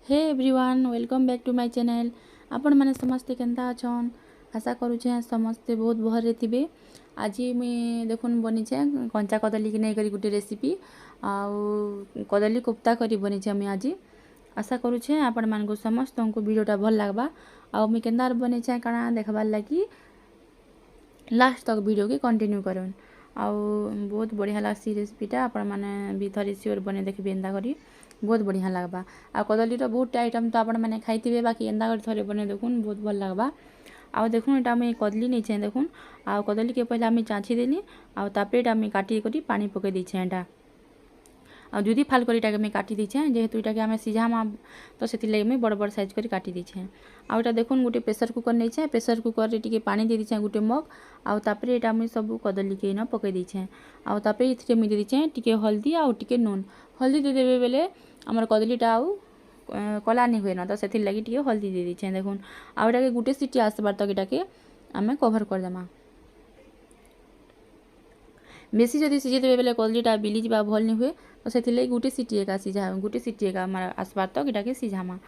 Hey everyone welcome back to my channel. आपण माने समस्ते केनता अछन। आशा करूछे समस्ते बहुत भरे थिबे। आज मुई देखुन बनीछे कंचा कदली की नहीं करी गुटे रेसिपी आउ कदली कोफ्ता करी बनीछे मुई आज। आशा करूछे आपण मान को समस्त को वीडियोटा भल लागबा आउ मुई केनदार बनीछे काना देखबार लागि लास्ट तक वीडियो के कंटिन्यू करन। आउ बहुत बढ़िया लागसी रेसिपीटा आपण माने भी थरी सियोर बने देखबे एंदा करी बहुत बढ़िया लगबा। आ कदली बहुत आइटम तो आपण मैंने खाई बाकी एंदा कर थरे बने देखुन बहुत भल लगबा। आउ देखुन एटा मैं कदली नहीं छे देखुन आ कदली के पहले आम चाची देली आउ तापर एटा मैं काटी करी पानी पके दीछे एटा आ जुदी फाल कर इटा मैं काटी दीछे जेहेतु इटा के आम सीझामा तो से लगे मैं बड़ बड़ साइज कर काटी दीछे। आउ एटा देखुन गोटे प्रेसर कुकर नहीं छे प्रेसर कुकर रे टिके पानी दे दीछे गोटे मग आउ तापर एटा मैं सब कदली के न पके दीछे आउ तापर इथिरे मैं दे दीछे टिके हल्दी आउ टिके नून हल्दी दे देबे बेले आमर कदलीटा आउ कला नहीं हुए ना तो से लगी टिके हल्दी दे दीछे देखुन आउ एटा के गुटे सीटी आसबार तक एटा के आम कभर कर देमा। बेसी जदि सीझे देबे बेले कदलीटा बिली जा भल नहीं हुए तो से लगी गुटे सीटी एका सीझा गुटे सीटी एका आसबार तक एटा के सीझामा।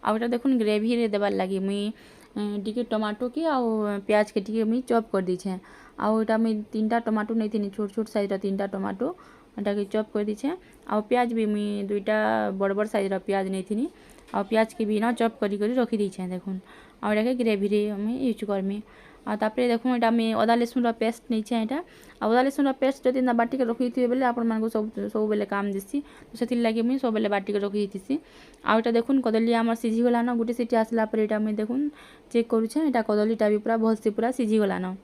आउ एटा देखुन ग्रेवी रे देबार लगी मुई टिके टमाटो के आउ प्याज के टिके मुई चॉप कर दीछे आउ एटा मुई 3टा टमाटो नहीं थी छोट छोट साइज 3टा टमाटो एटा के चॉप कर दीछे आउ प्याज भी मुई 2टा बड़ बड़ साइज प्याज नहीं थी आउ प्याज के भी ना चॉप करी रखी दीछे देखुन आउ एटा के ग्रेवी रे हमें यूज करमी। आ तापर देखुन एटा मैं अदा लहसुन पेस्ट नहीं छे एटा अदा लहसुन पेस्ट जदि ना बाटी के रखी थी बेले आपण मान को सब बेले काम देसी तो से लगे मुई सब बेले बाटी के रखी थी। आ एटा देखुन कदली आमर सीझी गला न गुटे सीटी आसला पर एटा मैं देखुन चेक करूछे एटा कदलीटा भी पूरा भल से पूरा सीझी गला न।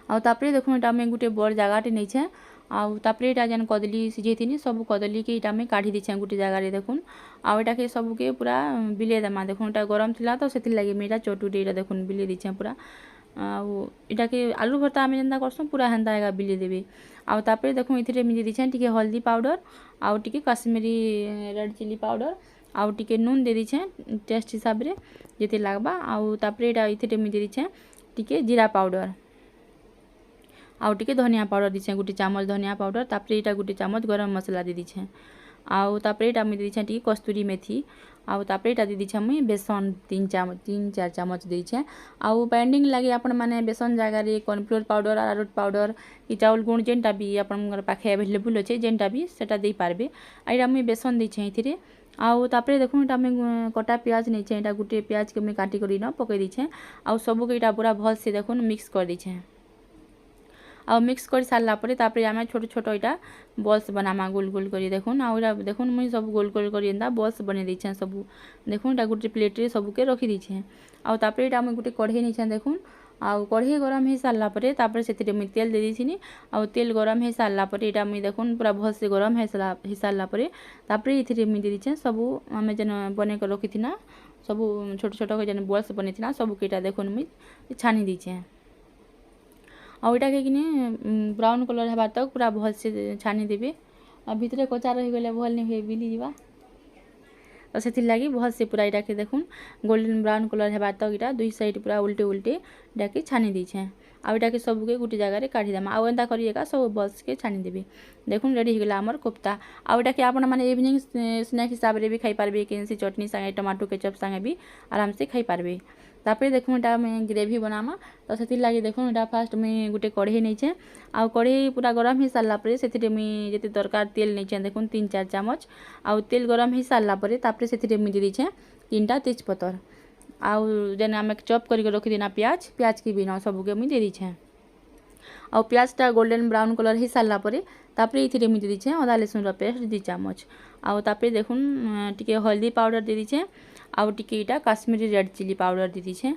आ तापर देखुन एटा मैं गुटे बड़ जगाटे नहीं छे आउ तापर एटा जेन कदली सीझे सब कदली के इटा मैं काढ़ी दीछे गुटे जगार देखुन आउ एटा के सब के पूरा बिले देमा देखुन एटा गरम थिला तो से लगे मेरा चटुटे एटा देखुन बिले दीछे पूरा आउ एटा के आलू भरता आम जेनता करसुँ पूरा हेन्ता एका बिले देबे। आउ तापर देखुन इथिरे मिले दीछे टिके हल्दी पाउडर आउ टिके काश्मीरी रेड चिली पाउडर आउ टिके नून दे दीछे टेस्ट हिसाब रे जेते लागबा आउ तापर एटा इथिरे मिले दीछे टिके जीरा पाउडर आउ टिके धनिया पाउडर दीछे गुटे चामच धनिया पाउडर तापर एटा गुटे चामच गरम मसला दे दीछे आउ तापर एटा मुई दीछे टिके कस्तूरी मेथी आउ तापर एटा दे दीछे मुई बेसन 3-4 चामच दीछे आउ बाइंडिंग लगे आपण माने बेसन जगह रे कॉर्नफ्लोर पाउडर अरारोट पाउडर कि चाउल गुण जेनटा भी आपण पाखे अवेलेबल अच्छे जेनटा भी सेटा दे पारबे। एटा मुई बेसन दीछे इथिरे आउ तापर देखुन एटा मुई कटा प्याज नहीं छे एटा गुटे प्याज के मुई काटी करी न पके दीछे आउ सब के एटा पूरा भल से देखुन मिक्स कर दीछे आउ मिक्स कर सारा पर तापर आम छोट छोट यहाँ बल्स बनामा गोल गोल करी देखुन आउ देखुन मुई सब गोल गोल करी एंता बल्स बने दीछे सब देखुन एटा गोटे प्लेट रे सब के रखी दीछे आउ तापर एटा मुई गोटे कढ़ई नहीं देखुन आउ कढ़ई गरम हो सारा पर तापर से मुई तेल दे दीछिनी आउ तेल गरम हो सारा पर एटा मुई देखुन पूरा भल से गरम हो सारा पर तापर इथिरे मुई दे दीछे सब आम जेन बने कर रखी थी सब छोट छोट जेन बल्स बनी थी सब के देखुन मुई छानी दीछे आउ एटा के किने ब्राउन कलर हेबार तक पूरा भल से छानी देबे आ भितरे कच्चा रही गले भल नहीं हुए बिली जीवा तो से लगी भल से पूरा एटा के देखुन गोल्डन ब्राउन कलर हेबार तक एटा दुई साइड पूरा उल्टे उल्टे एटा के छानी दीछे आउ एटा के सब के गुटे जगह रे काढ़ी देमा आउ एंता करी एका सब बल्स के छानी देबे देखुन रेडी हो गला हमर कोफ्ता। आउ एटा के आपण माने इवनिंग स्नैक हिसाब रे भी खाई पारबे केनसी चटनी संगे टमाटो केचप संगे भी आराम से खाई पारबे। तापर देखुन एटा मैं ग्रेवी बनामा तो से लगे देखुन एटा फास्ट मुई गुटे कढ़ई नहीं छे आउ कढ़ई पूरा गरम हो सारा पर से मुई जेते दरकार तेल नहीं छे देखुन 3-4 चामच आउ तेल गरम हो सारा पर तापर से मुई दे दीछे 3टा तेजपतर आउ जेन आम चॉप करके रखी देना प्याज की भी ना सबके मुई दे दीछे आउ प्याजटा गोल्डन ब्राउन कलर हो सारा पर तापर इथिरे मुई दे दीछे अदा लहसुन पेस्ट 2 चामच आउ तापर देखुन टिके हल्दी पाउडर दे दीछे आउ टिके इटा काश्मीरी रेड चिली पाउडर दे दीछे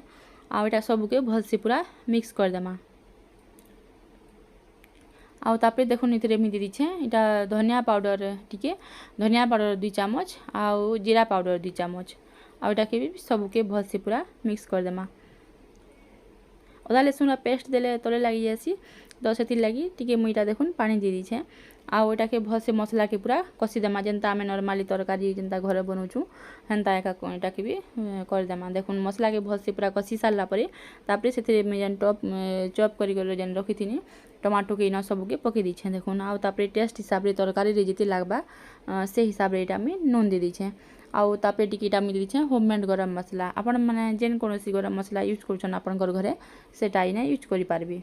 आउ एटा सबके भल से पूरा मिक्स कर देमा। आउ तापर देखुन इथिरे मुई दे दीछे इटा धनिया पाउडर टिके धनिया पाउडर 2 चामच आउ जीरा पाउडर 2 चामच आउ एटा के भी सबके भल से पूरा मिक्स कर देमा। अदा लहसुन पेस्ट देले तले लगी जासी तो से लगी टिके मुई इटा देखुन पानी दे दीछे आउ एटा के भल से मसला के पूरा कसी देमा जेनता आमे नॉर्मली तरकारी जेनता घरे बनौछु हेन्ता एका एटा के भी कर देमा देखुन मसला के भल से पूरा कसी सारा पर तापर से मैं जेन चॉप करी जेन रखी थी टमाटो के इना सब के पके दीछे देखुन आउ तापर टेस्ट हिसाब रे तरकारी रे जेते लागबा से हिसाब रे एटा में नून दे दीछे आउ तापर टिकेटा मुझे देछे होममेड गरम मसला आपण माने जेन कोनोसी गरम मसला यूज करछन आपनकर घरे सेटा इने यूज करि पारबे।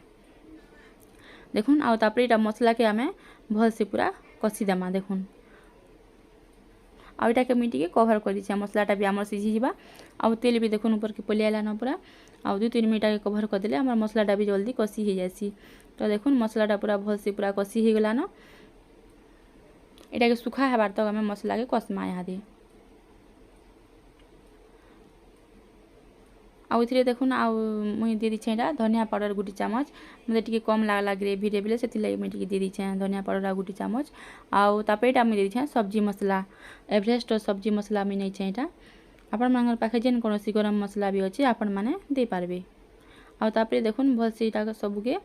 देखुन आउ तापर एटा मसला के आमे भल से पूरा कसी देमा। देखुन आउ एटा के मुई टिके कवर कर दिछे मसलाटा भी हमर सिझी जिबा। आउ तेल भी देखुन ऊपर के पलि आइला न पूरा। आउ 2-3 मिनट के कवर कर देले हमर मसलाटा भी जल्दी कसी हो जासी। तो देखुन मसलाटा पूरा भल से पूरा कसी हो गला न। एटा के सुखा हेबार तक हमें मसला के कसमा इहादे। आउ इथिरे देखुन आउ मुई दे दिछे एटा धनिया पाउडर 1 चामच मते टिके कम लागला ग्रेवी रे बेले सेति लागि मुई टिके दे दिछे धनिया पाउडर 1 चामच। आउ तापर एटा मुई दे दिछे सब्जी मसला एवरेस्ट सब्जी मसला मुई नै छै एटा आपण मानकर पाखे जेन कोनोसी गरम मसला भी अछि आपण माने दे पारबे। आउ तापर देखुन भल से एटा सब के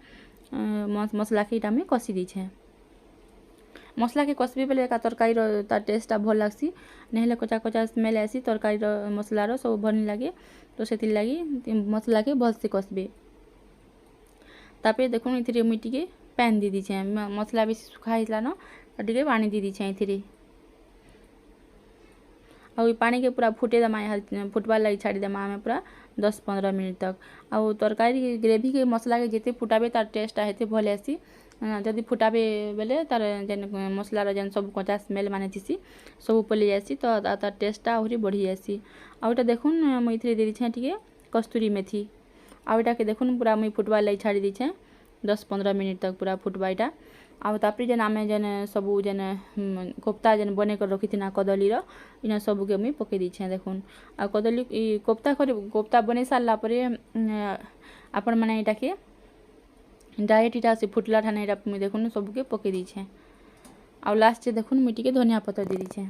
मसला के एटा मुई कसी दिछे। मसला के कसबे बेले का तरकारी रो ता टेस्टटा भल लागसी नहेले कचा कचा स्मेल आसी तरकारी रो मसला रो सब भल लागे। तो सेति लागि मसला के भल से कसबे। तापर देखुन इथिरे मुई टिके पैन दे दिछे मसला बेसी सुखा हितला न त टिके पानी दे दिछे इथिरे। आउ ई पानी के पूरा फुटे दमा फुटबार लागि छाड़ी दमा हमें पूरा 10-15 मिनट तक। आउ तरकारी ग्रेवी के मसला के जेते फुटाबे तार टेस्टटा हेते भल आसी। जदि फुटाबे बेले तार जेन मसला रो जेन सब कचा स्मेल माने थिसी सब पलि जासी तो तार टेस्टटा आहुरी बढ़ी जासी। आउ एटा देखुन मुई इथिरे दे दिछे टिके कस्तूरी मेथी। आउ एटा के देखुन पूरा मुई फुटबार लागि छाड़ी दिछे 10-15 मिनट तक पूरा फुटबा एटा। आउ तापर जेन आमे जेन सबु जेन कोफ्ता जेन बने कर रखिथिना कदली रो इना सबु के मुई पके दिछे। देखुन आ कदली ई कोफ्ता बने सारला परे आपण माने एटा के डायरेक्ट इटा से फुटला ठाने एटा मुई देखुन सबु के पके दिछे। आउ लास्ट से देखुन मुई टिके धनिया पत्ता दे दिछे।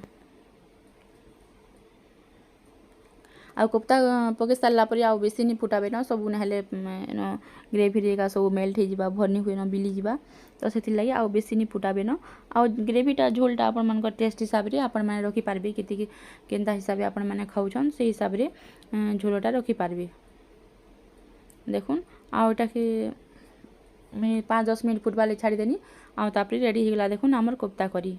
आउ कोफ्ता पके सारला परे आउ बेसी नि फुटाबे न सबु नहेले ग्रेवी रे का सब मेल्ट हे जिबा भरनी हुए न बिली जिबा। तो सेति लागि आउ बेसी नि फुटाबे न। आउ ग्रेवीटा झोलटा आपण मानकर टेस्ट हिसाब रे आपण माने रखि पारबे केति केनता हिसाब रे आपण माने खाउछन से हिसाब रे झोलटा रखि पारबे। देखुन आउ एटा के मैं 5-10 मिनट फुटबा ले छाड़ी देनी। आउ तापर रेडी हो गला देखुन हमर कोफ्ता करी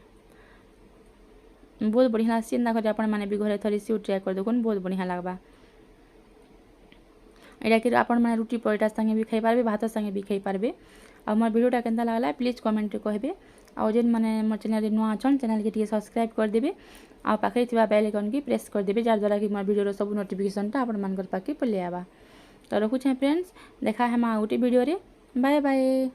बहुत बढ़िया लासी। एंदा करी आपण माने भी घरे थरी से ट्राई कर देखुन बहुत बढ़िया लागबा। एटा के आपण माने रोटी परोटा संगे भी खाइ पारबे भात संगे भी खाइ पारबे। आ मोर वीडियोटा केनता लागला प्लीज कमेंट रे कहबे। आ जेन माने मोर चैनल रे नुआ अछन चैनल के टिके सब्सक्राइब कर देबे। आ पाखे थिबा बेल आइकन के प्रेस कर देबे जार द्वारा कि मोर वीडियो रो सब नोटिफिकेशनटा आपण मानकर पाखे पले आबा। तो रखु छै फ्रेंड्स देखा हेमा उटी वीडियो रे बाय बाय।